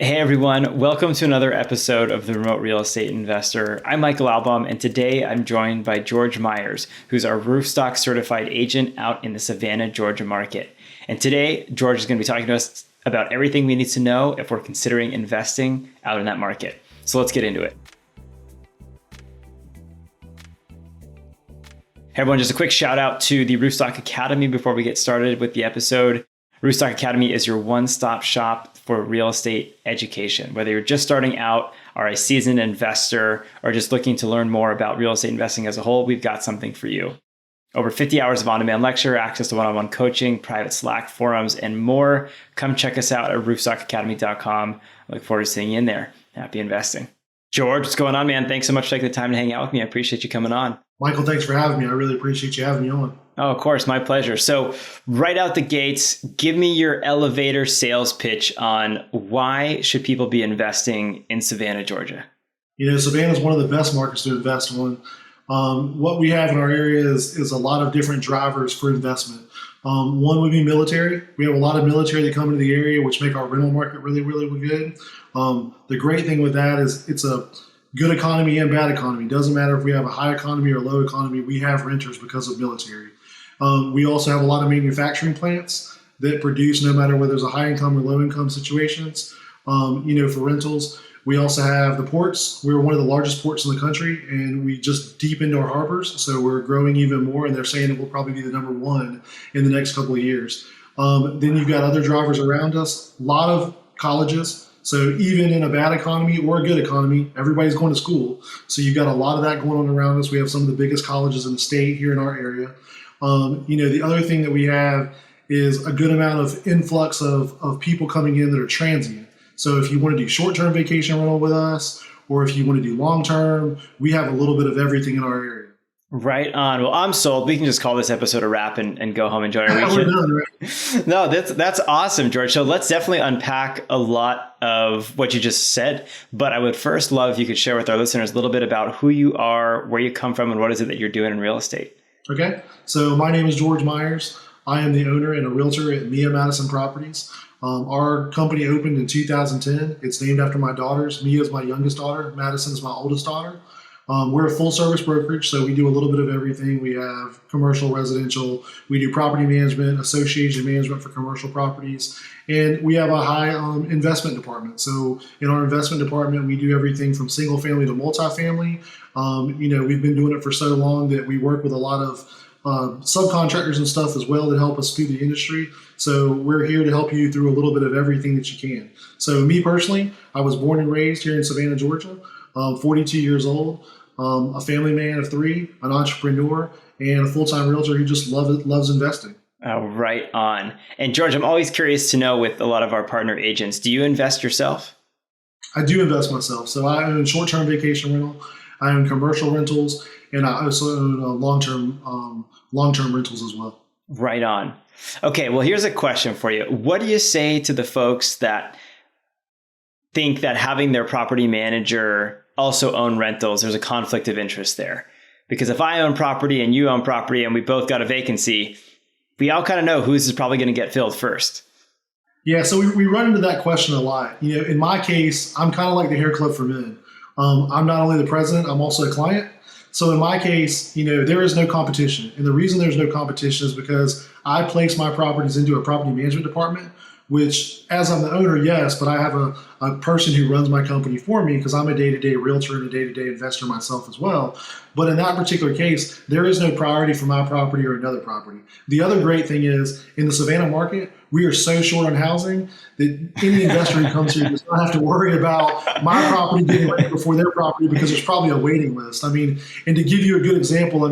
Hey everyone, welcome to another episode of the Remote Real Estate Investor. I'm Michael Albaum, and today I'm joined by George Meyers, who's our Roofstock certified agent out in the Savannah, Georgia market. And today, George is going to be talking to us about everything we need to know if we're considering investing out in that market. So let's get into it. Hey everyone, just a quick shout out to the Roofstock Academy before we get started with the episode. Roofstock Academy is your one-stop shop for real estate education. Whether you're just starting out, are a seasoned investor, or just looking to learn more about real estate investing as a whole, we've got something for you. Over 50 hours of on-demand lecture, access to one-on-one coaching, private Slack forums, and more. Come check us out at roofstockacademy.com. I look forward to seeing you in there. Happy investing. George, what's going on, man? Thanks so much for taking the time to hang out with me. I appreciate you coming on. Michael, thanks for having me. I really appreciate you having me on. Oh, of course. My pleasure. So right out the gates, give me your elevator sales pitch on why should people be investing in Savannah, Georgia? Savannah is one of the best markets to invest in. What we have in our area is a lot of different drivers for investment. One would be military. We have a lot of military that come into the area, which make our rental market really, really good. The great thing with that is it's a good economy and bad economy. It doesn't matter if we have a high economy or low economy, we have renters because of military. We also have a lot of manufacturing plants that produce no matter whether there's a high income or low income situations. For rentals, we also have the ports. We're one of the largest ports in the country, and we just deepened our harbors. So we're growing even more, and they're saying it will probably be the number one in the next couple of years. Then you've got other drivers around us, a lot of colleges. So even in a bad economy or a good economy, everybody's going to school. So you've got a lot of that going on around us. We have some of the biggest colleges in the state here in our area. The other thing that we have is a good amount of influx of people coming in that are transient. So if you want to do short-term vacation rental with us, or if you want to do long-term, we have a little bit of everything in our area. Right on. Well, I'm sold. We can just call this episode a wrap and go home and enjoy our weekend. We're done, right? No, that's awesome, George. So let's definitely unpack a lot of what you just said. But I would first love if you could share with our listeners a little bit about who you are, where you come from, and what is it that you're doing in real estate. Okay. So my name is George Meyers. I am the owner and a realtor at Mia Madison Properties. Our company opened in 2010. It's named after my daughters. Mia is my youngest daughter. Madison is my oldest daughter. We're a full service brokerage, so we do a little bit of everything. We have commercial, residential. We do property management, association management for commercial properties, and we have a high investment department. So in our investment department, we do everything from single family to multifamily. We've been doing it for so long that we work with a lot of subcontractors and stuff as well that help us through the industry. So we're here to help you through a little bit of everything that you can. So me personally, I was born and raised here in Savannah, Georgia. 42 years old, a family man of three, an entrepreneur, and a full-time realtor who just loves investing. Oh, right on. And George, I'm always curious to know with a lot of our partner agents, do you invest yourself? I do invest myself. So I own short-term vacation rental, I own commercial rentals, and I also own long-term rentals as well. Right on. Okay, well, here's a question for you. What do you say to the folks that think that having their property manager also own rentals, there's a conflict of interest there? Because if I own property and you own property and we both got a vacancy, we all kind of know who's is probably going to get filled first. Yeah, so we run into that question a lot. In my case, I'm kind of like the hair club for men. I'm not only the president, I'm also a client. So in my case, there is no competition. And the reason there's no competition is because I place my properties into a property management department, which as I'm the owner, yes, but I have a person who runs my company for me because I'm a day-to-day realtor and a day-to-day investor myself as well. But in that particular case, there is no priority for my property or another property. The other great thing is in the Savannah market, we are so short on housing that any investor who comes here does not have to worry about my property getting ready before their property because there's probably a waiting list. And to give you a good example,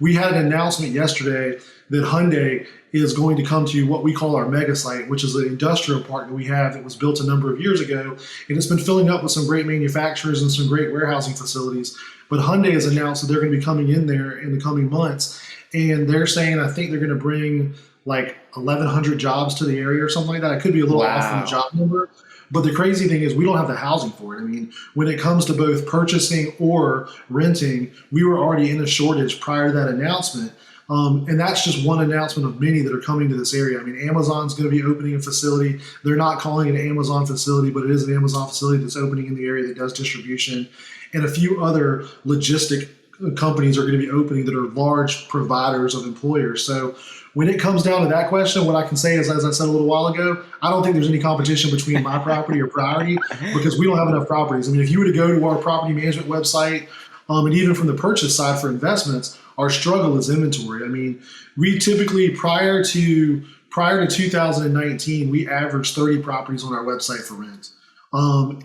we had an announcement yesterday that Hyundai is going to come to what we call our mega site, which is an industrial park that we have that was built a number of years ago. And it's been filling up with some great manufacturers and some great warehousing facilities. But Hyundai has announced that they're going to be coming in there in the coming months. And they're saying, I think they're going to bring like 1,100 jobs to the area or something like that. I could be a little off on the job number. But the crazy thing is we don't have the housing for it. When it comes to both purchasing or renting, we were already in a shortage prior to that announcement. And that's just one announcement of many that are coming to this area. I mean, Amazon's going to be opening a facility. They're not calling it an Amazon facility, but it is an Amazon facility that's opening in the area that does distribution. And a few other logistic companies are going to be opening that are large providers of employers. So when it comes down to that question, what I can say is, as I said a little while ago, I don't think there's any competition between my property or Priority because we don't have enough properties. I mean, if you were to go to our property management website, and even from the purchase side for investments, our struggle is inventory. I mean, we typically prior to 2019, we averaged 30 properties on our website for rent.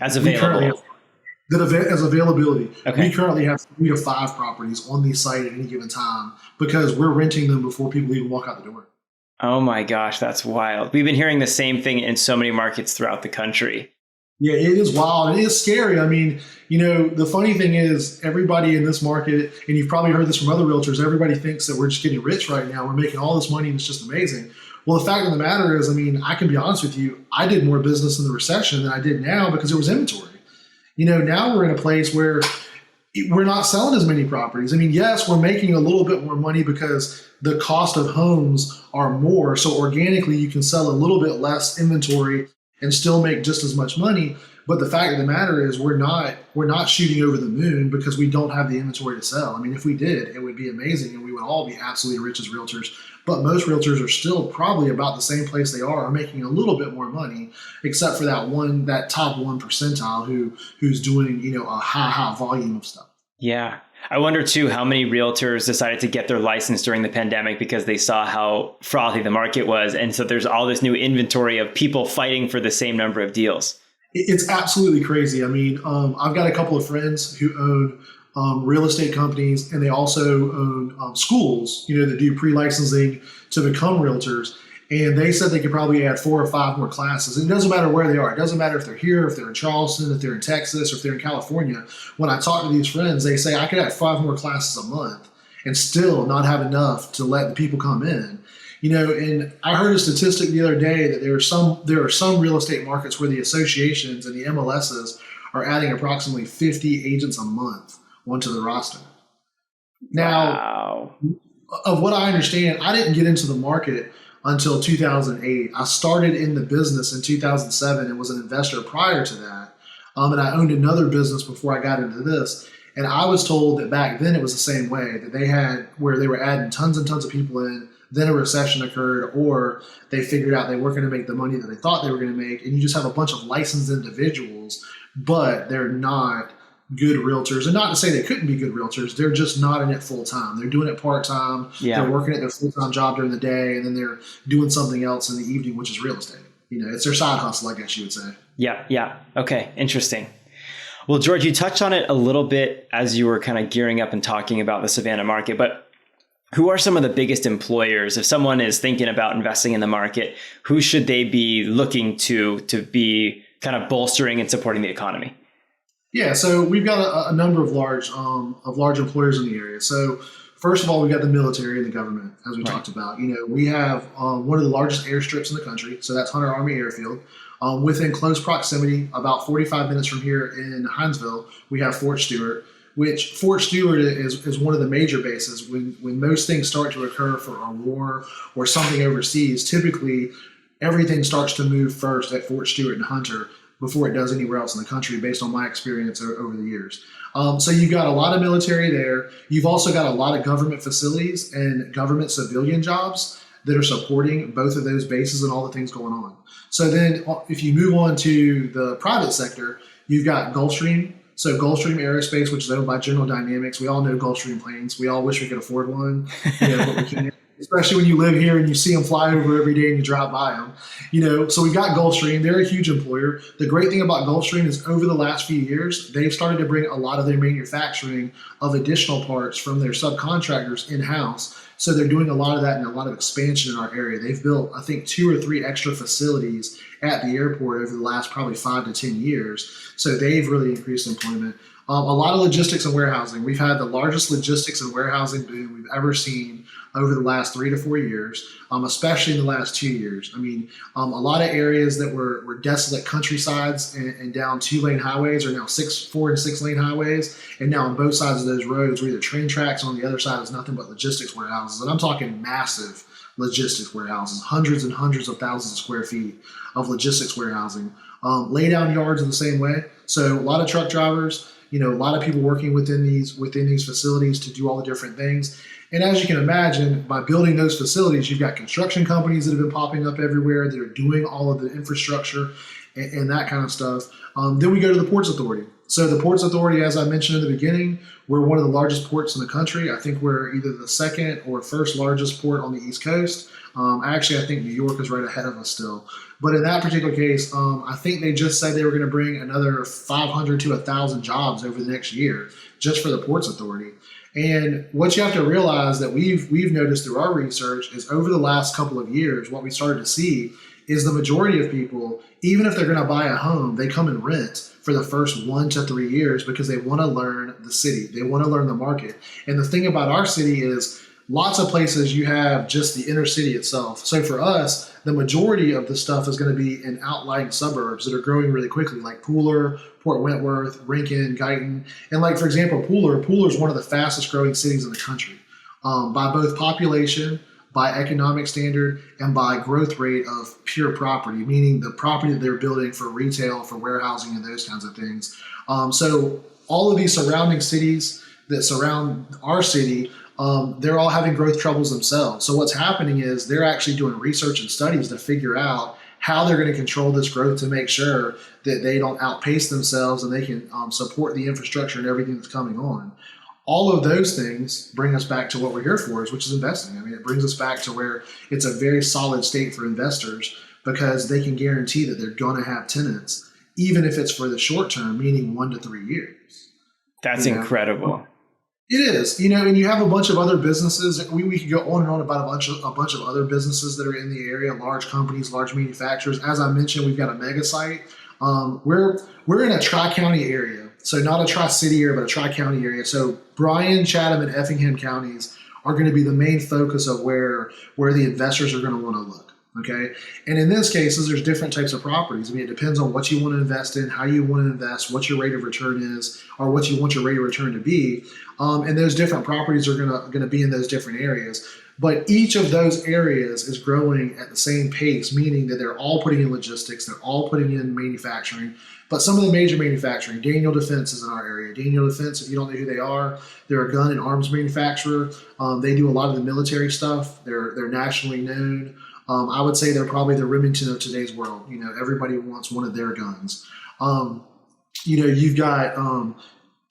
As available. As availability. Okay. We currently have 3 to 5 properties on the site at any given time because we're renting them before people even walk out the door. Oh my gosh, that's wild. We've been hearing the same thing in so many markets throughout the country. Yeah, it is wild. It is scary. I mean, the funny thing is everybody in this market, and you've probably heard this from other realtors, everybody thinks that we're just getting rich right now. We're making all this money and it's just amazing. Well, the fact of the matter is, I mean, I can be honest with you, I did more business in the recession than I did now because there was inventory. Now we're in a place where we're not selling as many properties. I mean, yes, we're making a little bit more money because the cost of homes are more. So organically, you can sell a little bit less inventory and still make just as much money. But the fact of the matter is we're not shooting over the moon because we don't have the inventory to sell. I mean, if we did, it would be amazing and we would all be absolutely rich as realtors. But most realtors are still probably about the same place they are making a little bit more money, except for that top 1 percentile who's doing, a high volume of stuff. Yeah. I wonder too how many realtors decided to get their license during the pandemic because they saw how frothy the market was. And so there's all this new inventory of people fighting for the same number of deals. It's absolutely crazy. I mean, I've got a couple of friends who own real estate companies, and they also own schools, that do pre-licensing to become realtors. And they said they could probably add 4 or 5 more classes. And it doesn't matter where they are. It doesn't matter if they're here, if they're in Charleston, if they're in Texas, or if they're in California. When I talk to these friends, they say I could add 5 more classes a month and still not have enough to let the people come in. And I heard a statistic the other day that there are some real estate markets where the associations and the MLSs are adding approximately 50 agents a month onto the roster. Now, wow. Of what I understand, I didn't get into the market until 2008. I started in the business in 2007 and was an investor prior to that. And I owned another business before I got into this. And I was told that back then it was the same way, that they had where they were adding tons and tons of people in, then a recession occurred, or they figured out they weren't going to make the money that they thought they were going to make. And you just have a bunch of licensed individuals, but they're not good realtors. And not to say they couldn't be good realtors, they're just not in it full time. They're doing it part time. Yeah. They're working at their full time job during the day, and then they're doing something else in the evening, which is real estate. It's their side hustle, I guess you would say. Yeah. Okay. Interesting. Well, George, you touched on it a little bit as you were kind of gearing up and talking about the Savannah market, but who are some of the biggest employers? If someone is thinking about investing in the market, who should they be looking to be kind of bolstering and supporting the economy? Yeah, so we've got a number of large employers in the area. So first of all, we've got the military and the government, as we talked about. We have one of the largest airstrips in the country, so that's Hunter Army Airfield. Within close proximity, about 45 minutes from here in Hinesville, we have Fort Stewart, which Fort Stewart is one of the major bases. When most things start to occur for a war or something overseas, typically everything starts to move first at Fort Stewart and Hunter before it does anywhere else in the country, based on my experience over the years. So you've got a lot of military there. You've also got a lot of government facilities and government civilian jobs that are supporting both of those bases and all the things going on. So then if you move on to the private sector, you've got Gulfstream. So Gulfstream Aerospace, which is owned by General Dynamics. We all know Gulfstream planes. We all wish we could afford one, but we can't. Especially when you live here and you see them fly over every day and you drive by them. So we've got Gulfstream. They're a huge employer. The great thing about Gulfstream is over the last few years, they've started to bring a lot of their manufacturing of additional parts from their subcontractors in-house. So they're doing a lot of that and a lot of expansion in our area. They've built, I think, 2 or 3 extra facilities at the airport over the last probably 5 to 10 years. So they've really increased employment. A lot of logistics and warehousing. We've had the largest logistics and warehousing boom we've ever seen over the last 3 to 4 years, especially in the last 2 years. I mean, a lot of areas that were desolate countrysides and down 2-lane highways are now 4 and 6-lane highways. And now on both sides of those roads, where either train tracks, on the other side is nothing but logistics warehouses. And I'm talking massive logistics warehouses, hundreds and hundreds of thousands of square feet of logistics warehousing. Lay down yards are the same way. So a lot of truck drivers, a lot of people working within these facilities to do all the different things. And as you can imagine, by building those facilities, you've got construction companies that have been popping up everywhere that are doing all of the infrastructure and that kind of stuff. Then we go to the Ports Authority. So the Ports Authority, as I mentioned in the beginning, we're one of the largest ports in the country. I think we're either the second or first largest port on the East Coast. I think New York is right ahead of us still. But in that particular case, I think they just said they were going to bring another 500 to 1,000 jobs over the next year just for the Ports Authority. And what you have to realize that we've noticed through our research is over the last couple of years, what we started to see is the majority of people, even if they're going to buy a home, they come and rent for the first 1 to 3 years because they want to learn the city. They want to learn the market. And the thing about our city is lots of places you have just the inner city itself. So for us, the majority of the stuff is going to be in outlying suburbs that are growing really quickly, like Pooler, Port Wentworth, Rincon, Guyton. And like, for example, Pooler is one of the fastest growing cities in the country by both population, by economic standard, and by growth rate of pure property, meaning the property that they're building for retail, for warehousing, and those kinds of things. So all of these surrounding cities that surround our city, they're all having growth troubles themselves. So what's happening is they're actually doing research and studies to figure out how they're going to control this growth to make sure that they don't outpace themselves and they can support the infrastructure and everything that's coming on. All of those things bring us back to what we're here for, which is investing. I mean, it brings us back to where it's a very solid state for investors because they can guarantee that they're going to have tenants, even if it's for the short term, meaning 1 to 3 years. That's incredible. It is, and you have a bunch of other businesses. We could go on and on about a bunch of other businesses that are in the area, large companies, large manufacturers. As I mentioned, we've got a mega site. We're in a tri-county area. So not a tri-city area, but a tri-county area. So Bryan, Chatham, and Effingham counties are going to be the main focus of where the investors are going to want to look. Okay. And in these cases, there's different types of properties. I mean, it depends on what you want to invest in, how you want to invest, what your rate of return is, or what you want your rate of return to be. And those different properties are going to be in those different areas. But each of those areas is growing at the same pace, meaning that they're all putting in logistics, they're all putting in manufacturing. But some of the major manufacturing, Daniel Defense is in our area. Daniel Defense, if you don't know who they are, they're a gun and arms manufacturer. They do a lot of the military stuff. They're nationally known. I would say they're probably the Remington of today's world. Everybody wants one of their guns. You've got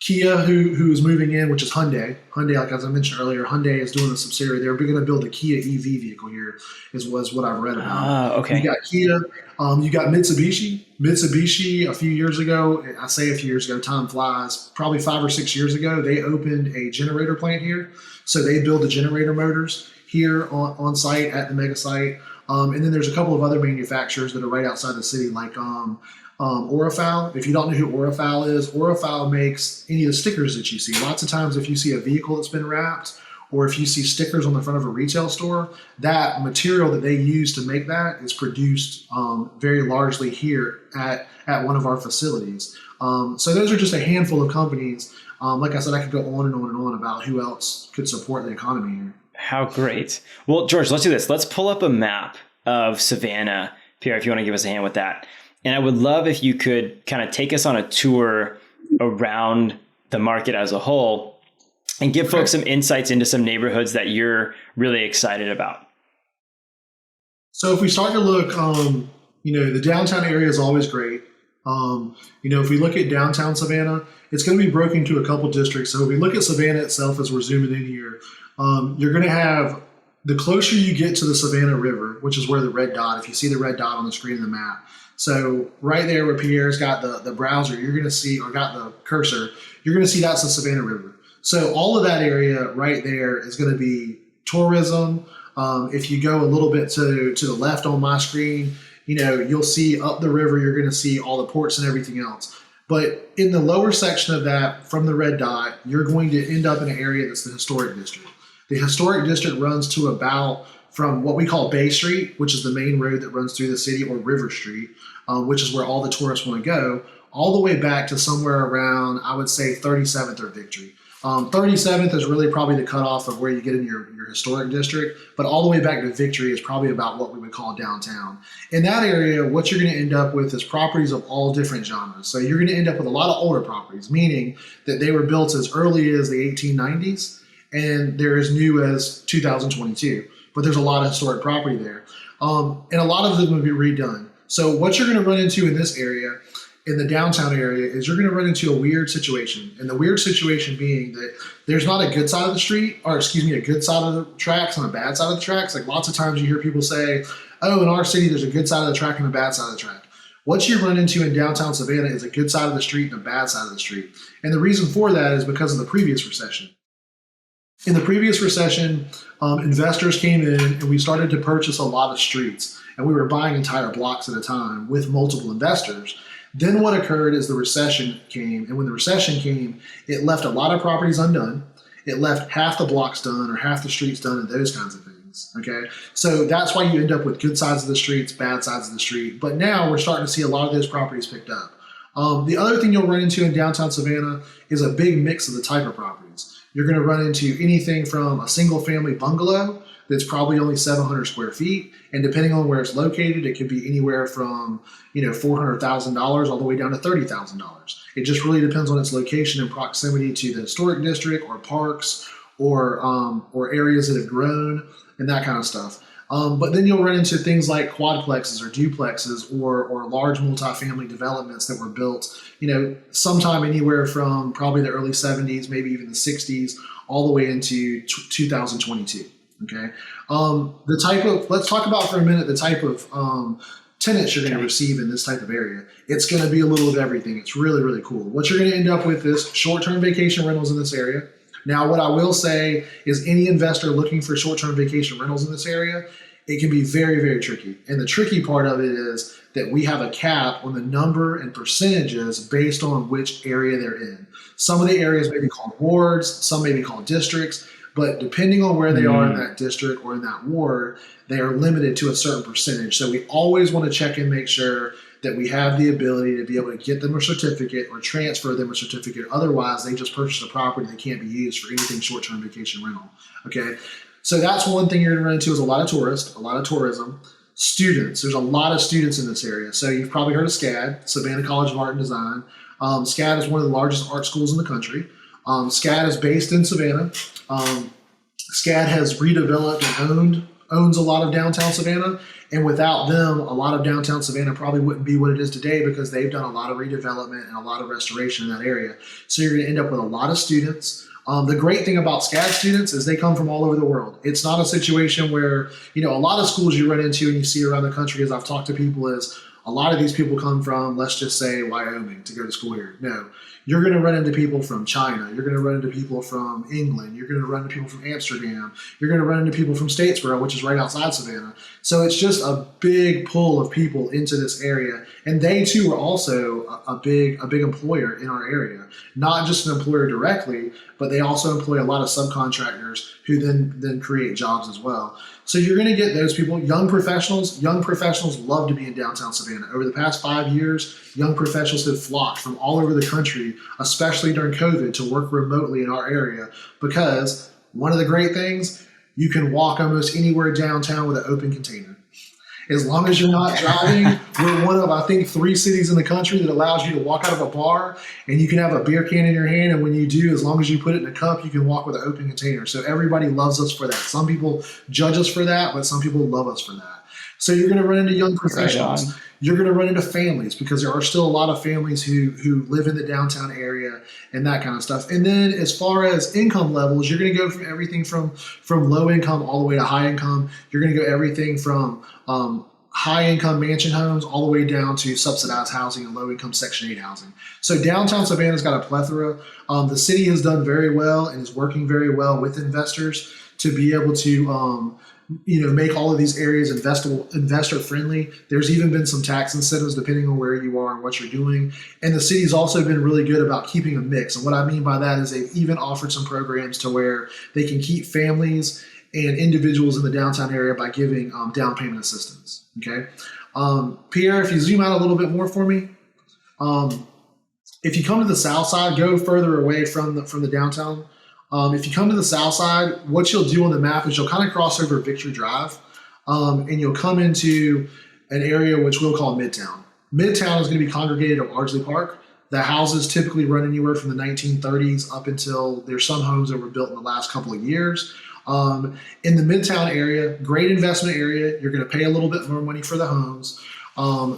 Kia, who is moving in, which is Hyundai. Hyundai, like as I mentioned earlier, Hyundai is doing a subsidiary. They're going to build a Kia EV vehicle here, was what I've read about. Okay. You got Kia. You got Mitsubishi. Mitsubishi, a few years ago, I say a few years ago, time flies, probably 5 or 6 years ago, they opened a generator plant here. So they build the generator motors here on site at the mega site. And then there's a couple of other manufacturers that are right outside the city, like Orifal. If you don't know who Orifal makes any of the stickers that you see. Lots of times if you see a vehicle that's been wrapped or if you see stickers on the front of a retail store, that material that they use to make that is produced very largely here at one of our facilities. So those are just a handful of companies. Like I said, I could go on and on and on about who else could support the economy here. How great. Well, George, let's do this. Let's pull up a map of Savannah, Pierre, if you want to give us a hand with that. And I would love if you could kind of take us on a tour around the market as a whole and give folks some insights into some neighborhoods that you're really excited about. So if we start to look, the downtown area is always great. If we look at downtown Savannah, it's going to be broken into a couple districts. So if we look at Savannah itself as we're zooming in here, you're going to have, the closer you get to the Savannah River, which is where the red dot, if you see the red dot on the screen of the map. So right there where Pierre's got the browser, you're going to see, or got the cursor, you're going to see that's the Savannah River. So all of that area right there is going to be tourism. If you go a little bit to the left on my screen, you'll see up the river, you're going to see all the ports and everything else. But in the lower section of that, from the red dot, you're going to end up in an area that's the historic district. The historic district runs to about from what we call Bay Street, which is the main road that runs through the city, or River Street, which is where all the tourists want to go, all the way back to somewhere around, I would say, 37th or Victory. 37th is really probably the cutoff of where you get in your historic district, but all the way back to Victory is probably about what we would call downtown. In that area, what you're going to end up with is properties of all different genres. So you're going to end up with a lot of older properties, meaning that they were built as early as the 1890s and they're as new as 2022. But there's a lot of historic property there. And a lot of them will be redone. So what you're going to run into in this area, in the downtown area, is you're going to run into a weird situation. And the weird situation being that there's not a good side of the street, or excuse me, a good side of the tracks and a bad side of the tracks. Like lots of times you hear people say, oh, in our city, there's a good side of the track and a bad side of the track. What you run into in downtown Savannah is a good side of the street and a bad side of the street. And the reason for that is because of the previous recession. In the previous recession, investors came in and we started to purchase a lot of streets, and we were buying entire blocks at a time with multiple investors. Then what occurred is the recession came, and when the recession came, it left a lot of properties undone. It left half the blocks done or half the streets done and those kinds of things, okay? So that's why you end up with good sides of the streets, bad sides of the street. But now we're starting to see a lot of those properties picked up. The other thing you'll run into in downtown Savannah is a big mix of the type of properties. You're going to run into anything from a single family bungalow that's probably only 700 square feet. And depending on where it's located, it could be anywhere from, $400,000 all the way down to $30,000. It just really depends on its location and proximity to the historic district or parks or areas that have grown and that kind of stuff. But then you'll run into things like quadplexes or duplexes or large multifamily developments that were built, sometime anywhere from probably the early 70s, maybe even the 60s, all the way into 2022. Okay. Let's talk about for a minute the type of tenants you're going to receive in this type of area. It's going to be a little of everything. It's really, really cool. What you're going to end up with is short-term vacation rentals in this area. Now, what I will say is any investor looking for short-term vacation rentals in this area, it can be very, very tricky. And the tricky part of it is that we have a cap on the number and percentages based on which area they're in. Some of the areas may be called wards, some may be called districts, but depending on where they are in that district or in that ward, they are limited to a certain percentage. So we always want to check and make sure that we have the ability to be able to get them a certificate or transfer them a certificate. Otherwise, they just purchased a property that can't be used for anything short-term vacation rental. Okay, so that's one thing you're going to run into is a lot of tourists, a lot of tourism. Students, there's a lot of students in this area. So you've probably heard of SCAD, Savannah College of Art and Design. SCAD is one of the largest art schools in the country. SCAD is based in Savannah. SCAD has redeveloped and owns a lot of downtown Savannah. And without them, a lot of downtown Savannah probably wouldn't be what it is today because they've done a lot of redevelopment and a lot of restoration in that area. So you're going to end up with a lot of students. The great thing about SCAD students is they come from all over the world. It's not a situation where, a lot of schools you run into and you see around the country as I've talked to people is a lot of these people come from, let's just say, Wyoming to go to school here. No, you're going to run into people from China. You're going to run into people from England. You're going to run into people from Amsterdam. You're going to run into people from Statesboro, which is right outside Savannah. So it's just a big pull of people into this area. And they too are also a big employer in our area. Not just an employer directly, but they also employ a lot of subcontractors who then create jobs as well. So you're going to get those people, young professionals. Young professionals love to be in downtown Savannah. Over the past 5 years, young professionals have flocked from all over the country, especially during COVID, to work remotely in our area because one of the great things, you can walk almost anywhere downtown with an open container. As long as you're not driving, we're one of, I think, 3 cities in the country that allows you to walk out of a bar and you can have a beer can in your hand. And when you do, as long as you put it in a cup, you can walk with an open container. So everybody loves us for that. Some people judge us for that, but some people love us for that. So you're going to run into young professionals. Right, you're going to run into families because there are still a lot of families who live in the downtown area and that kind of stuff. And then as far as income levels, you're going to go from everything from low income all the way to high income. You're going to go everything from high income mansion homes all the way down to subsidized housing and low income Section 8 housing. So downtown Savannah's got a plethora. The city has done very well and is working very well with investors to be able to make all of these areas investor friendly. There's even been some tax incentives depending on where you are and what you're doing. And the city's also been really good about keeping a mix. And what I mean by that is they've even offered some programs to where they can keep families and individuals in the downtown area by giving down payment assistance. Okay. Pierre, if you zoom out a little bit more for me, if you come to the south side, go further away from the downtown. If you come to the south side, what you'll do on the map is you'll kind of cross over Victory Drive, and you'll come into an area which we'll call Midtown. Midtown is going to be congregated at Ardsley Park. The houses typically run anywhere from the 1930s up until there's some homes that were built in the last couple of years. In the Midtown area, great investment area. You're going to pay a little bit more money for the homes.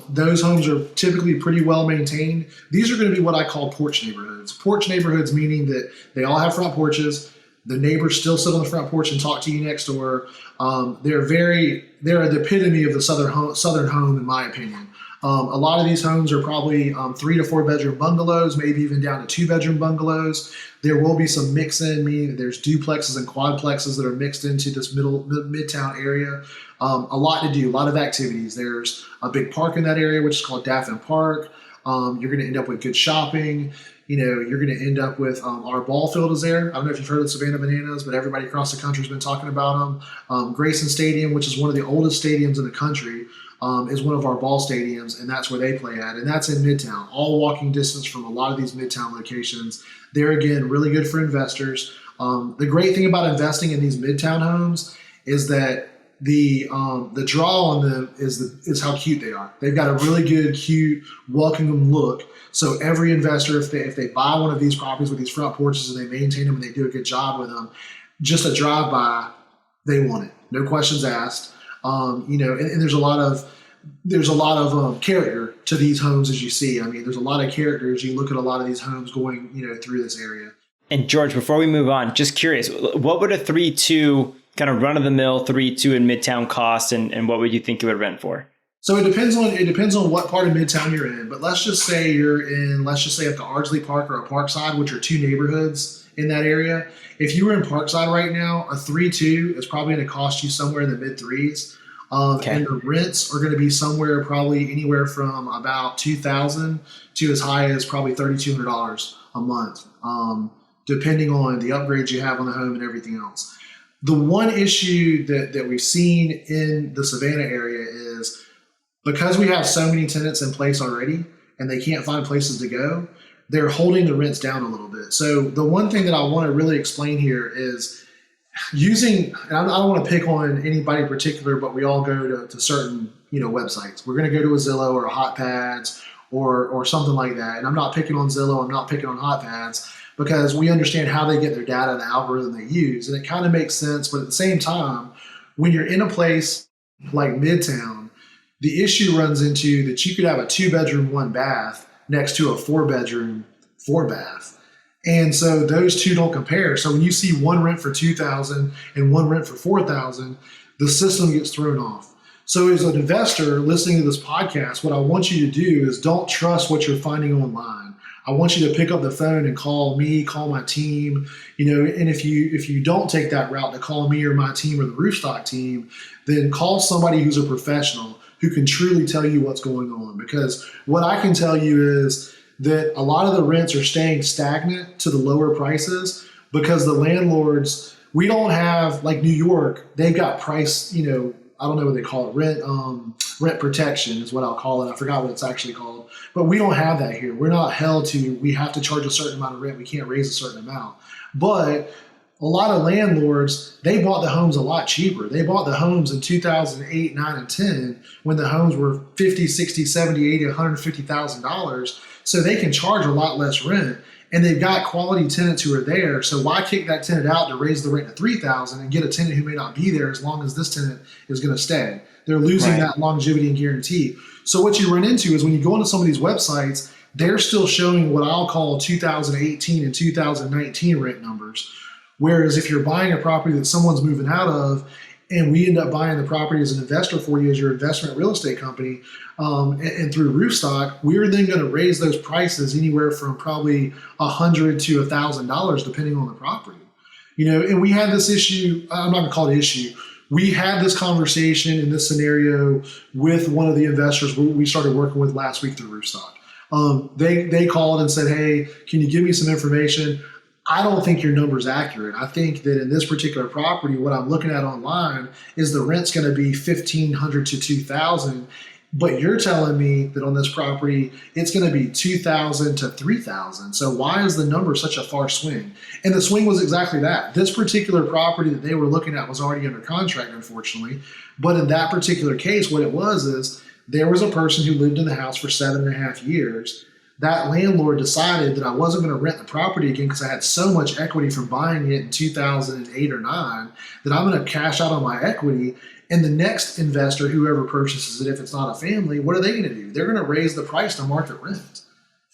Those homes are typically pretty well maintained. These are going to be what I call porch neighborhoods. Porch neighborhoods meaning that they all have front porches. The neighbors still sit on the front porch and talk to you next door. They're the epitome of the southern home, in my opinion. A lot of these homes are probably 3 to 4 bedroom bungalows, maybe even down to 2 bedroom bungalows. There will be some mix in, meaning that there's duplexes and quadplexes that are mixed into this midtown area. A lot to do, a lot of activities. There's a big park in that area, which is called Daffin Park. You're going to end up with good shopping. You're going to end up with our ball field is there. I don't know if you've heard of Savannah Bananas, but everybody across the country has been talking about them. Grayson Stadium, which is one of the oldest stadiums in the country, is one of our ball stadiums, and that's where they play at. And that's in Midtown, all walking distance from a lot of these Midtown locations. They're, again, really good for investors. The great thing about investing in these Midtown homes is that the draw on them is how cute they are. They've got a really good, cute, welcoming look. So every investor, if they buy one of these properties with these front porches and they maintain them and they do a good job with them, just a drive-by, they want it. No questions asked. And there's a lot of character to these homes, as you see. I mean, there's a lot of characters. You look at a lot of these homes going, through this area. And George, before we move on, just curious, what would a 3-2 kind of run-of-the-mill 3-2 in Midtown cost, and what would you think it would rent for? So it depends on what part of Midtown you're in. But let's just say you're in, at the Ardsley Park or a Parkside, which are two neighborhoods in that area. If you were in Parkside right now, a 3-2 is probably going to cost you somewhere in the mid-3s. Okay. And the rents are going to be somewhere probably anywhere from about $2,000 to as high as probably $3,200 a month, depending on the upgrades you have on the home and everything else. The one issue that we've seen in the Savannah area is because we have so many tenants in place already and they can't find places to go, they're holding the rents down a little bit. So the one thing that I want to really explain here is using, and I don't want to pick on anybody in particular, but we all go to certain, websites. We're going to go to a Zillow or a HotPads or something like that. And I'm not picking on Zillow. I'm not picking on HotPads because we understand how they get their data and the algorithm they use. And it kind of makes sense. But at the same time, when you're in a place like Midtown, the issue runs into that you could have a 2-bedroom, 1-bath next to a 4-bedroom, 4-bath. And so those two don't compare. So when you see one rent for $2,000 and one rent for $4,000, the system gets thrown off. So as an investor listening to this podcast, what I want you to do is don't trust what you're finding online. I want you to pick up the phone and call me, call my team, and if you don't take that route to call me or my team or the Roofstock team, then call somebody who's a professional who can truly tell you what's going on. Because what I can tell you is that a lot of the rents are staying stagnant to the lower prices because the landlords, we don't have, like New York, they've got price, I don't know what they call it, rent protection is what I'll call it. I forgot what it's actually called. But we don't have that here. We're not held to, we have to charge a certain amount of rent. We can't raise a certain amount. But a lot of landlords, they bought the homes a lot cheaper. They bought the homes in 2008, 9, and 10 when the homes were $50, $60, $70, $80, $150,000. So they can charge a lot less rent. And they've got quality tenants who are there. So why kick that tenant out to raise the rent to $3,000 and get a tenant who may not be there as long as this tenant is going to stay? They're losing that longevity and guarantee. So what you run into is when you go into some of these websites, they're still showing what I'll call 2018 and 2019 rent numbers. Whereas if you're buying a property that someone's moving out of, and we end up buying the property as an investor for you as your investment real estate company, and through Roofstock, we're then going to raise those prices anywhere from probably $100 to $1,000 depending on the property. And we had this issue. I'm not going to call it issue. we had this conversation in this scenario with one of the investors we started working with last week through Roofstock. They called and said, "Hey, can you give me some information? I don't think your number's accurate. I think that in this particular property, what I'm looking at online is the rent's going to be $1,500 to $2,000, but you're telling me that on this property it's going to be $2,000 to $3,000. So why is the number such a far swing?" And the swing was exactly that. This particular property that they were looking at was already under contract, unfortunately. But in that particular case, what it was is there was a person who lived in the house for 7.5 years. That landlord decided that I wasn't going to rent the property again because I had so much equity from buying it in 2008 or 9 that I'm going to cash out on my equity. And the next investor, whoever purchases it, if it's not a family, what are they going to do? They're going to raise the price to market rent.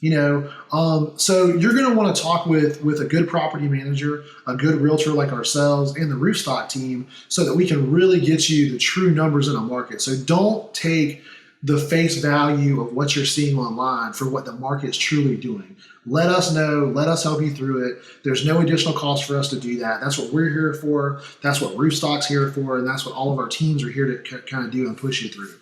So you're going to want to talk with a good property manager, a good realtor like ourselves, and the Roofstock team so that we can really get you the true numbers in a market. So don't take the face value of what you're seeing online for what the market's truly doing. Let us know. Let us help you through it. There's no additional cost for us to do that. That's what we're here for. That's what Roofstock's here for. And that's what all of our teams are here to kind of do and push you through.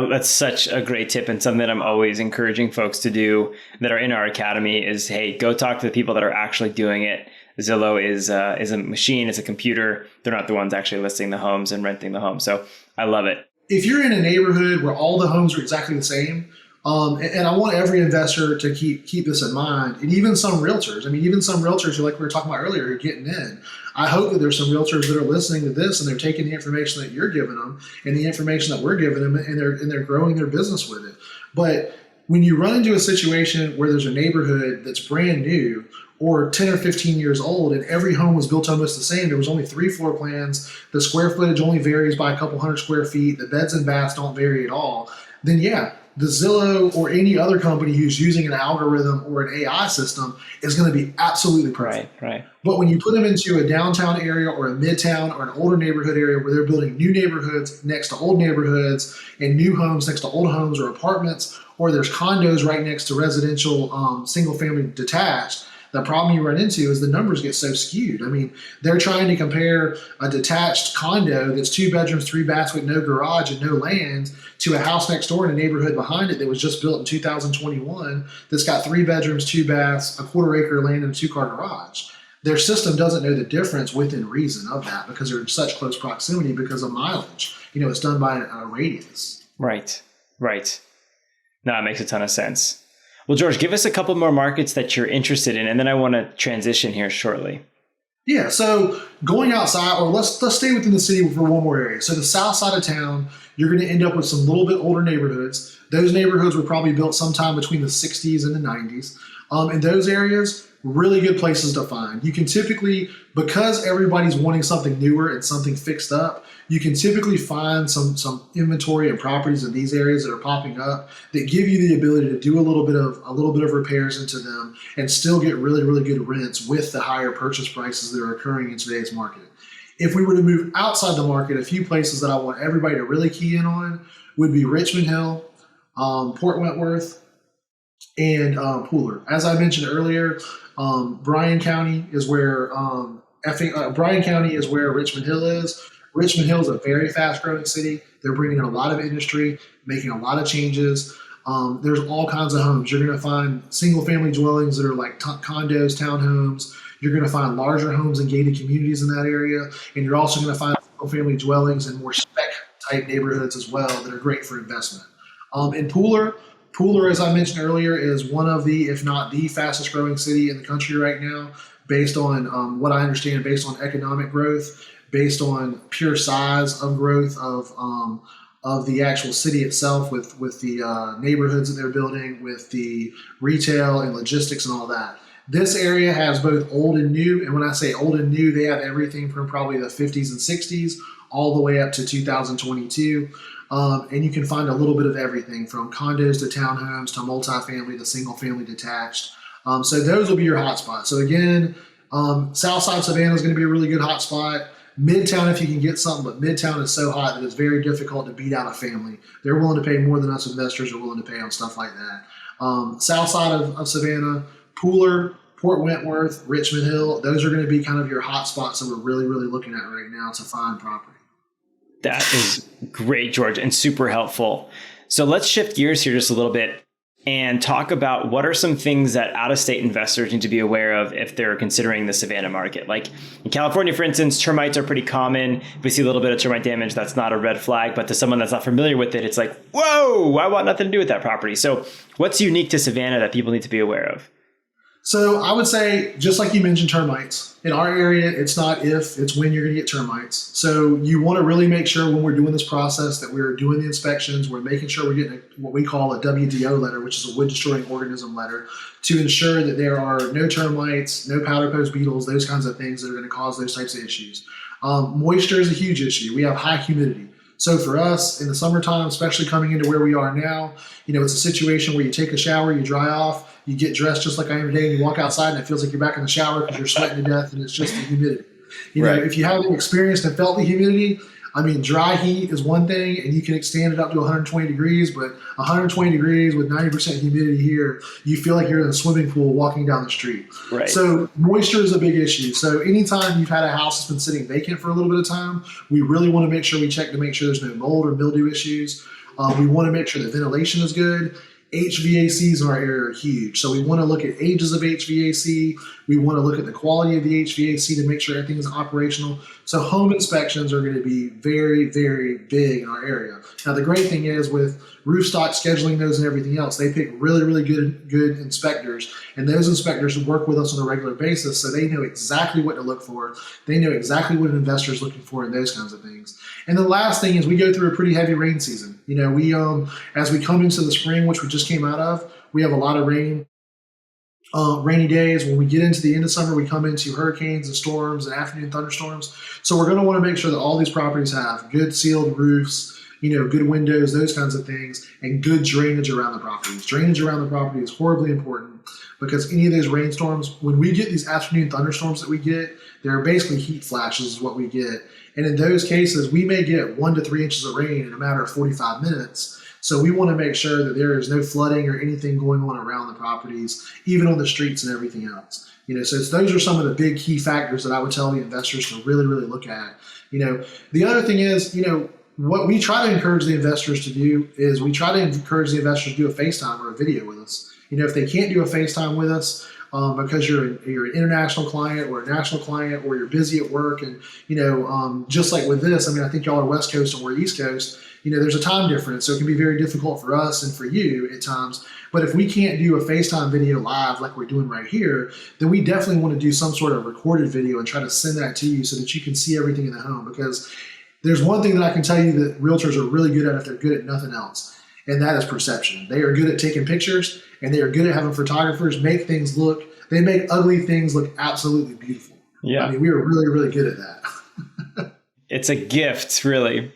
That's such a great tip, and something that I'm always encouraging folks to do that are in our academy is, hey, go talk to the people that are actually doing it. Zillow is a machine. It's a computer. They're not the ones actually listing the homes and renting the home. So I love it. If you're in a neighborhood where all the homes are exactly the same, and I want every investor to keep this in mind, and even some realtors. I mean, even some realtors who, like we were talking about earlier, are getting in. I hope that there's some realtors that are listening to this and they're taking the information that you're giving them and the information that we're giving them, and they're growing their business with it. But when you run into a situation where there's a neighborhood that's brand new or 10 or 15 years old and every home was built almost the same, there was only 3 floor plans, the square footage only varies by a couple hundred square feet, the beds and baths don't vary at all, then yeah, the Zillow or any other company who's using an algorithm or an AI system is going to be absolutely perfect. Right. But when you put them into a downtown area or a midtown or an older neighborhood area where they're building new neighborhoods next to old neighborhoods and new homes next to old homes or apartments, or there's condos right next to residential single family detached, the problem you run into is the numbers get so skewed. I mean, they're trying to compare a detached condo that's 2 bedrooms, 3 baths with no garage and no land to a house next door in a neighborhood behind it that was just built in 2021 that's got 3 bedrooms, 2 baths, a 1/4 acre land, and a 2-car garage. Their system doesn't know the difference within reason of that because they're in such close proximity because of mileage. It's done by a radius. Right. No, it makes a ton of sense. Well, George, give us a couple more markets that you're interested in, and then I want to transition here shortly. Yeah, so going outside, or let's stay within the city for one more area. So the south side of town, you're going to end up with some little bit older neighborhoods. Those neighborhoods were probably built sometime between the 60s and the 90s. In those areas, really good places to find. You can typically, because everybody's wanting something newer and something fixed up, you can typically find some inventory and properties in these areas that are popping up that give you the ability to do a little bit of repairs into them and still get really, really good rents with the higher purchase prices that are occurring in today's market. If we were to move outside the market, a few places that I want everybody to really key in on would be Richmond Hill, Port Wentworth, and Pooler. As I mentioned earlier, Bryan County is where Richmond Hill is. Richmond Hill is a very fast-growing city. They're bringing in a lot of industry, making a lot of changes. There's all kinds of homes. You're going to find single-family dwellings that are like condos, townhomes. You're going to find larger homes and gated communities in that area, and you're also going to find single-family dwellings and more spec-type neighborhoods as well that are great for investment. In Pooler, as I mentioned earlier, is one of the, if not the fastest growing city in the country right now, based on what I understand, based on economic growth, based on pure size of growth of the actual city itself with the neighborhoods that they're building, with the retail and logistics and all that. This area has both old and new. And when I say old and new, they have everything from probably the 50s and 60s all the way up to 2022. And you can find a little bit of everything from condos to townhomes to multifamily to single family detached. So those will be your hotspots. So again, South Side Savannah is going to be a really good hotspot. Midtown, if you can get something, but Midtown is so hot that it's very difficult to beat out a family. They're willing to pay more than us investors are willing to pay on stuff like that. South side of Savannah, Pooler, Port Wentworth, Richmond Hill, those are going to be kind of your hot spots that we're really, really looking at right now to find property. That is great, George, and super helpful. So let's shift gears here just a little bit and talk about what are some things that out-of-state investors need to be aware of if they're considering the Savannah market. Like in California, for instance, termites are pretty common. If we see a little bit of termite damage, that's not a red flag. But to someone that's not familiar with it, it's like, whoa, I want nothing to do with that property. So what's unique to Savannah that people need to be aware of? So I would say, just like you mentioned, termites. In our area, it's not if, it's when you're going to get termites. So you want to really make sure when we're doing this process that we're doing the inspections, we're making sure we're getting what we call a WDO letter, which is a wood destroying organism letter, to ensure that there are no termites, no powder post beetles, those kinds of things that are going to cause those types of issues. Moisture is a huge issue. We have high humidity. So for us in the summertime, especially coming into where we are now, it's a situation where you take a shower, you dry off, you get dressed just like I am today, and you walk outside and it feels like you're back in the shower because you're sweating to death and it's just the humidity. If you haven't experienced and felt the humidity, dry heat is one thing and you can extend it up to 120 degrees, but 120 degrees with 90% humidity here, you feel like you're in a swimming pool walking down the street. Right. So moisture is a big issue. So anytime you've had a house that's been sitting vacant for a little bit of time, we really want to make sure we check to make sure there's no mold or mildew issues. We want to make sure that ventilation is good. HVACs in our area are huge. So we want to look at ages of HVAC. We want to look at the quality of the HVAC to make sure everything is operational. So home inspections are going to be very, very big in our area. Now, the great thing is with Roofstock scheduling those and everything else, they pick really, really good inspectors. And those inspectors work with us on a regular basis. So they know exactly what to look for. They know exactly what an investor is looking for and those kinds of things. And the last thing is we go through a pretty heavy rain season. As we come into the spring, which we just came out of, we have a lot of rain, rainy days. When we get into the end of summer, we come into hurricanes and storms and afternoon thunderstorms. So we're going to want to make sure that all these properties have good sealed roofs, good windows, those kinds of things, and good drainage around the properties. Drainage around the property is horribly important because any of those rainstorms, when we get these afternoon thunderstorms that we get, they're basically heat flashes is what we get. And in those cases, we may get 1 to 3 inches of rain in a matter of 45 minutes. So we want to make sure that there is no flooding or anything going on around the properties, even on the streets and everything else. So those are some of the big key factors that I would tell the investors to really, really look at. The other thing is, what we try to encourage the investors to do is we try to encourage the investors to do a FaceTime or a video with us. If they can't do a FaceTime with us, because you're an international client or a national client or you're busy at work and, just like with this, I think y'all are West Coast and we're East Coast, there's a time difference. So it can be very difficult for us and for you at times. But if we can't do a FaceTime video live like we're doing right here, then we definitely want to do some sort of recorded video and try to send that to you so that you can see everything in the home. Because there's one thing that I can tell you that realtors are really good at if they're good at nothing else, and that is perception. They are good at taking pictures, and they are good at having photographers make ugly things look absolutely beautiful. Yeah. We are really, really good at that. It's a gift, really.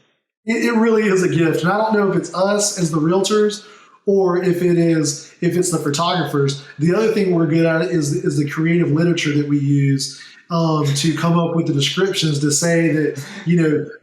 It really is a gift. And I don't know if it's us as the realtors or if it's the photographers. The other thing we're good at is the creative literature that we use to come up with the descriptions to say that,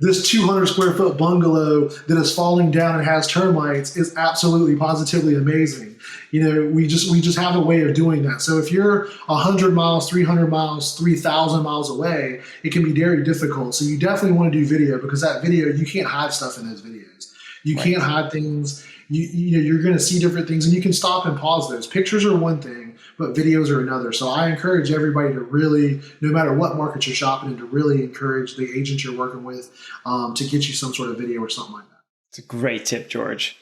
this 200 square foot bungalow that is falling down and has termites is absolutely positively amazing. We just have a way of doing that. So if you're 100 miles, 300 miles, 3,000 miles away, it can be very difficult. So you definitely want to do video because that video, you can't hide stuff in those videos. You can't hide things. You're going to see different things and you can stop and pause those. Pictures are one thing, but videos are another. So I encourage everybody to really, no matter what market you're shopping in, to really encourage the agent you're working with to get you some sort of video or something like that. It's a great tip, George.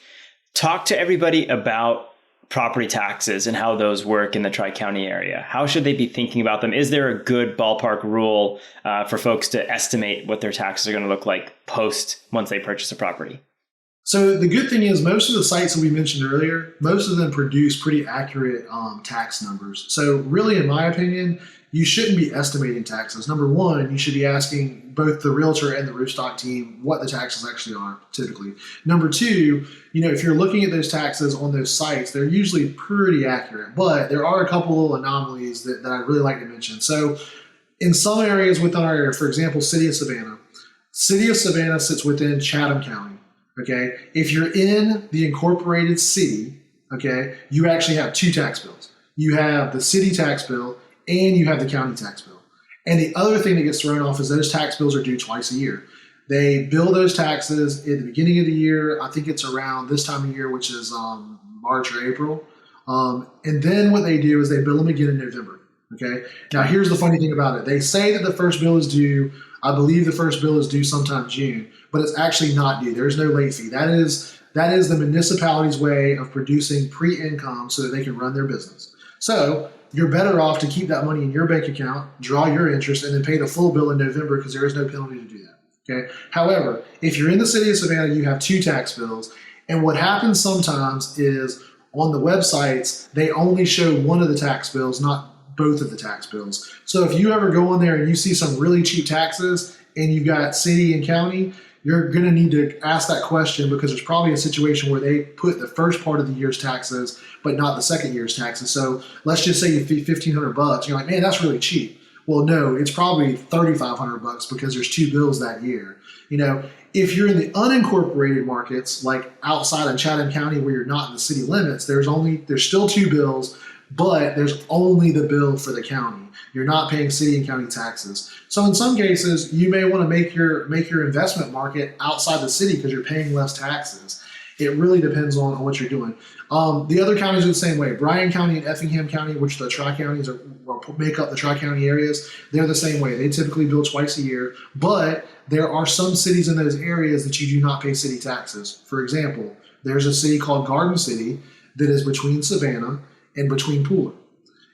Talk to everybody about property taxes and how those work in the Tri-County area. How should they be thinking about them? Is there a good ballpark rule for folks to estimate what their taxes are going to look like once they purchase a property? So the good thing is most of the sites that we mentioned earlier, most of them produce pretty accurate tax numbers. So really, in my opinion, you shouldn't be estimating taxes. Number one, you should be asking both the realtor and the Roofstock team what the taxes actually are typically. Number two, if you're looking at those taxes on those sites, they're usually pretty accurate, but there are a couple little anomalies that I really like to mention. So in some areas within our area, for example, City of Savannah sits within Chatham County. Okay. If you're in the incorporated city, okay, you actually have two tax bills. You have the city tax bill and you have the county tax bill. And the other thing that gets thrown off is those tax bills are due twice a year. They bill those taxes at the beginning of the year. I think it's around this time of year, which is March or April. And then what they do is they bill them again in November. Okay. Now, here's the funny thing about it. They say that the first bill is due. I believe the first bill is due sometime June, but it's actually not due. There's no late fee. That is the municipality's way of producing pre-income so that they can run their business. So you're better off to keep that money in your bank account, draw your interest, and then pay the full bill in November because there is no penalty to do that. Okay. However, if you're in the city of Savannah, you have 2 tax bills. And what happens sometimes is on the websites, they only show one of the tax bills, not both of the tax bills. So if you ever go on there and you see some really cheap taxes and you've got city and county, you're going to need to ask that question because there's probably a situation where they put the first part of the year's taxes, but not the second year's taxes. So let's just say you fee $1,500. You're like, man, that's really cheap. Well, no, it's probably $3,500 because there's 2 bills that year. If you're in the unincorporated markets, like outside of Chatham County where you're not in the city limits, there's still 2 bills, but there's only the bill for the county. You're not paying city and county taxes. So in some cases, you may want to make your investment market outside the city because you're paying less taxes. It really depends on what you're doing. The other counties are the same way. Bryan County and Effingham County, which the tri-counties make up the tri-county areas, they're the same way. They typically bill twice a year, but there are some cities in those areas that you do not pay city taxes. For example, there's a city called Garden City that is between Savannah and between Pooler.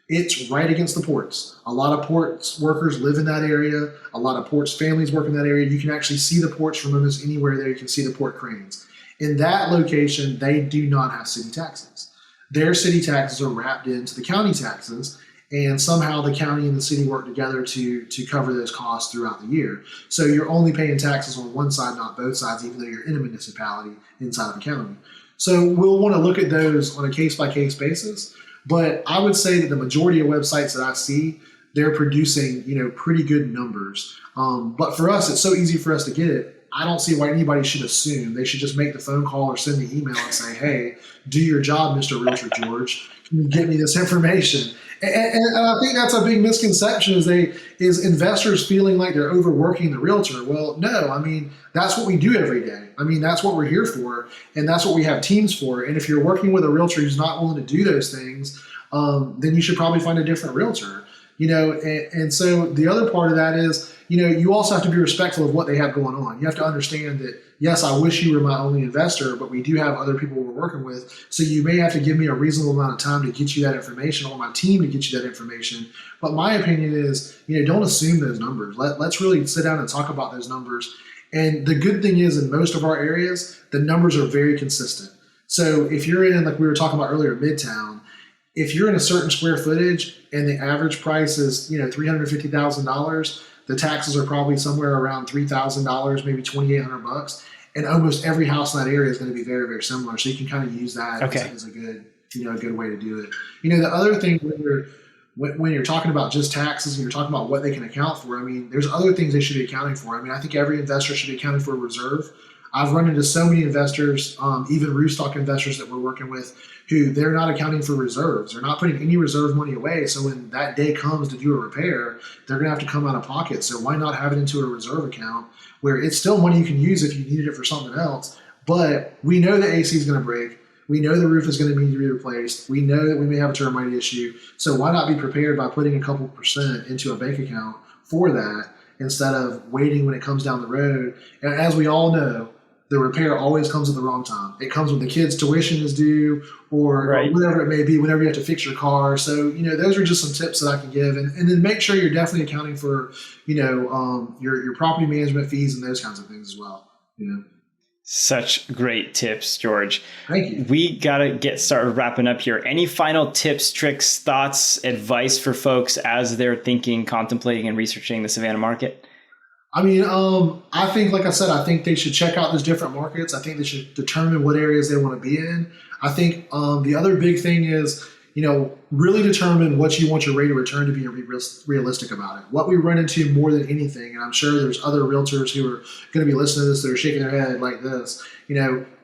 It's right against the ports. A lot of ports workers live in that area. A lot of ports families work in that area. You can actually see the ports from almost anywhere there. You can see the port cranes. In that location, they do not have city taxes. Their city taxes are wrapped into the county taxes, and somehow the county and the city work together to cover those costs throughout the year. So you're only paying taxes on one side, not both sides, even though you're in a municipality inside of a county. So we'll want to look at those on a case-by-case basis. But I would say that the majority of websites that I see, they're producing, pretty good numbers. But for us, it's so easy for us to get it. I don't see why anybody should assume. They should just make the phone call or send the email and say, hey, do your job, Mr. Realtor George. Can you get me this information? And I think that's a big misconception is investors feeling like they're overworking the realtor. Well, no, that's what we do every day. That's what we're here for, and that's what we have teams for. And if you're working with a realtor who's not willing to do those things, then you should probably find a different realtor. And so the other part of that is, you also have to be respectful of what they have going on. You have to understand that, yes, I wish you were my only investor, but we do have other people we're working with. So you may have to give me a reasonable amount of time to get you that information, or my team to get you that information. But my opinion is, don't assume those numbers. Let's really sit down and talk about those numbers. And the good thing is, in most of our areas, the numbers are very consistent. So if you're in, like we were talking about earlier, Midtown, if you're in a certain square footage and the average price is, $350,000, the taxes are probably somewhere around $3,000, maybe $2,800, and almost every house in that area is going to be very, very similar. So you can kind of use that as a good, a good way to do it. The other thing when you're talking about just taxes and you're talking about what they can account for, there's other things they should be accounting for. I think every investor should be accounting for a reserve. I've run into so many investors, even Roofstock investors that we're working with, who they're not accounting for reserves. They're not putting any reserve money away. So when that day comes to do a repair, they're going to have to come out of pocket. So why not have it into a reserve account where it's still money you can use if you needed it for something else? But we know the AC is going to break. We know the roof is going to need to be replaced. We know that we may have a termite issue. So why not be prepared by putting a couple % into a bank account for that instead of waiting when it comes down the road? And as we all know, the repair always comes at the wrong time. It comes when the kid's tuition is due or whatever it may be, whenever you have to fix your car. So, those are just some tips that I can give. And then make sure you're definitely accounting for, your property management fees and those kinds of things as well. Such great tips, George. Thank you. We got to get started wrapping up here. Any final tips, tricks, thoughts, advice for folks as they're thinking, contemplating, and researching the Savannah market? I think, like I said, I think they should check out those different markets. I think they should determine what areas they want to be in. I think the other big thing is, really determine what you want your rate of return to be and be realistic about it. What we run into more than anything, and I'm sure there's other realtors who are going to be listening to this that are shaking their head like this,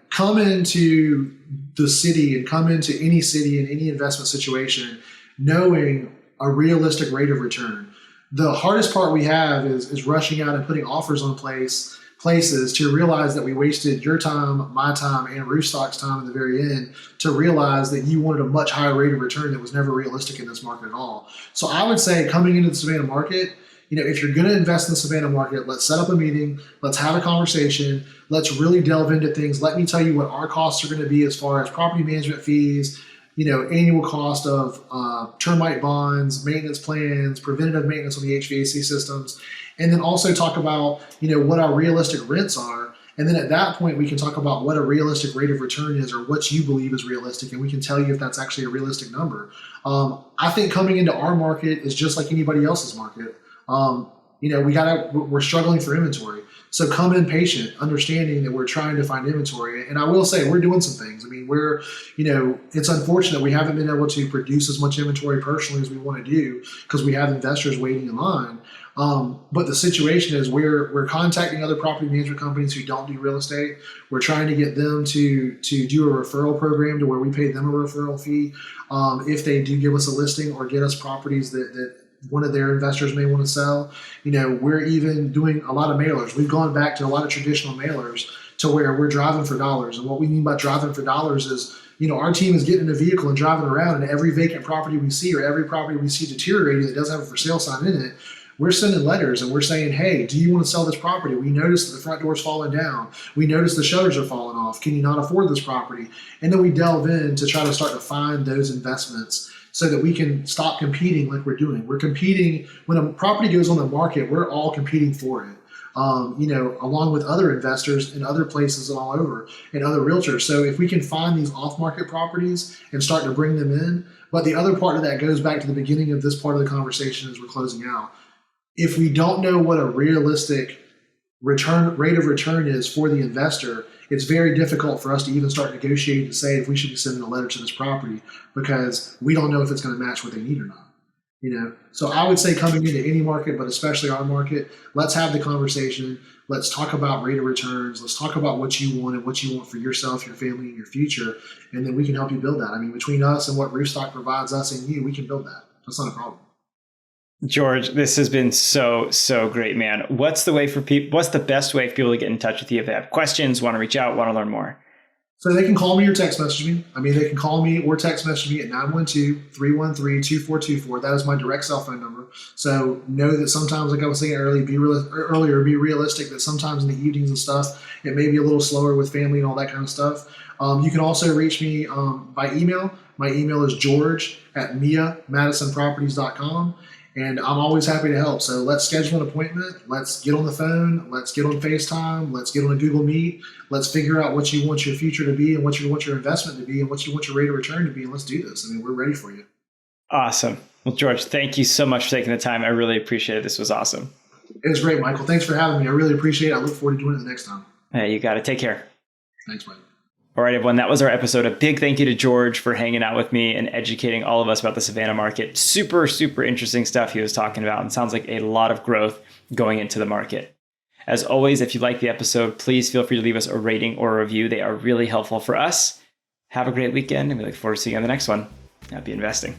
come into the city and come into any city in any investment situation knowing a realistic rate of return. The hardest part we have is rushing out and putting offers on place places to realize that we wasted your time, my time, and Roofstock's time at the very end to realize that you wanted a much higher rate of return that was never realistic in this market at all. So I would say coming into the Savannah market, if you're going to invest in the Savannah market, let's set up a meeting. Let's have a conversation. Let's really delve into things. Let me tell you what our costs are going to be as far as property management fees, annual cost of termite bonds, maintenance plans, preventative maintenance on the HVAC systems, and then also talk about, what our realistic rents are. And then at that point, we can talk about what a realistic rate of return is or what you believe is realistic, and we can tell you if that's actually a realistic number. I think coming into our market is just like anybody else's market. We're struggling for inventory. So come in patient, understanding that we're trying to find inventory. And I will say we're doing some things. I mean, it's unfortunate we haven't been able to produce as much inventory personally as we want to do because we have investors waiting in line. But the situation is we're contacting other property management companies who don't do real estate. We're trying to get them to do a referral program to where we pay them a referral fee if they do give us a listing or get us properties that one of their investors may want to sell. We're even doing a lot of mailers. We've gone back to a lot of traditional mailers to where we're driving for dollars. And what we mean by driving for dollars is, our team is getting in a vehicle and driving around, and every vacant property we see or every property we see deteriorating that doesn't have a for sale sign in it, we're sending letters and we're saying, hey, do you want to sell this property? We noticed that the front door's falling down. We noticed the shutters are falling off. Can you not afford this property? And then we delve in to try to start to find those investments so that we can stop competing like we're doing. We're competing when a property goes on the market, we're all competing for it, along with other investors in other places all over and other realtors. So if we can find these off-market properties and start to bring them in, but the other part of that goes back to the beginning of this part of the conversation as we're closing out. If we don't know what a realistic rate of return is for the investor, it's very difficult for us to even start negotiating to say if we should be sending a letter to this property because we don't know if it's going to match what they need or not. So I would say coming into any market, but especially our market, let's have the conversation. Let's talk about rate of returns. Let's talk about what you want and what you want for yourself, your family, and your future. And then we can help you build that. I mean, between us and what Roofstock provides us and you, we can build that. That's not a problem. George, this has been so great, man. What's the best way for people to get in touch with you if they have questions, want to reach out, want to learn more? So they can call me or text message me. They can call me or text message me at 912-313-2424. That is my direct cell phone number. So know that sometimes, like I was saying earlier, be realistic that sometimes in the evenings and stuff, it may be a little slower with family and all that kind of stuff. You can also reach me by email. My email is george@miamadisonproperties.com. And I'm always happy to help. So let's schedule an appointment. Let's get on the phone. Let's get on FaceTime. Let's get on a Google Meet. Let's figure out what you want your future to be and what you want your investment to be and what you want your rate of return to be. And let's do this. We're ready for you. Awesome. Well, George, thank you so much for taking the time. I really appreciate it. This was awesome. It was great, Michael. Thanks for having me. I really appreciate it. I look forward to doing it the next time. Hey, you got it. Take care. Thanks, Mike. All right, everyone, that was our episode. A big thank you to George for hanging out with me and educating all of us about the Savannah market. Super interesting stuff he was talking about, and sounds like a lot of growth going into the market. As always, if you like the episode, please feel free to leave us a rating or a review. They are really helpful for us. Have a great weekend, and we look forward to seeing you on the next one. Happy investing.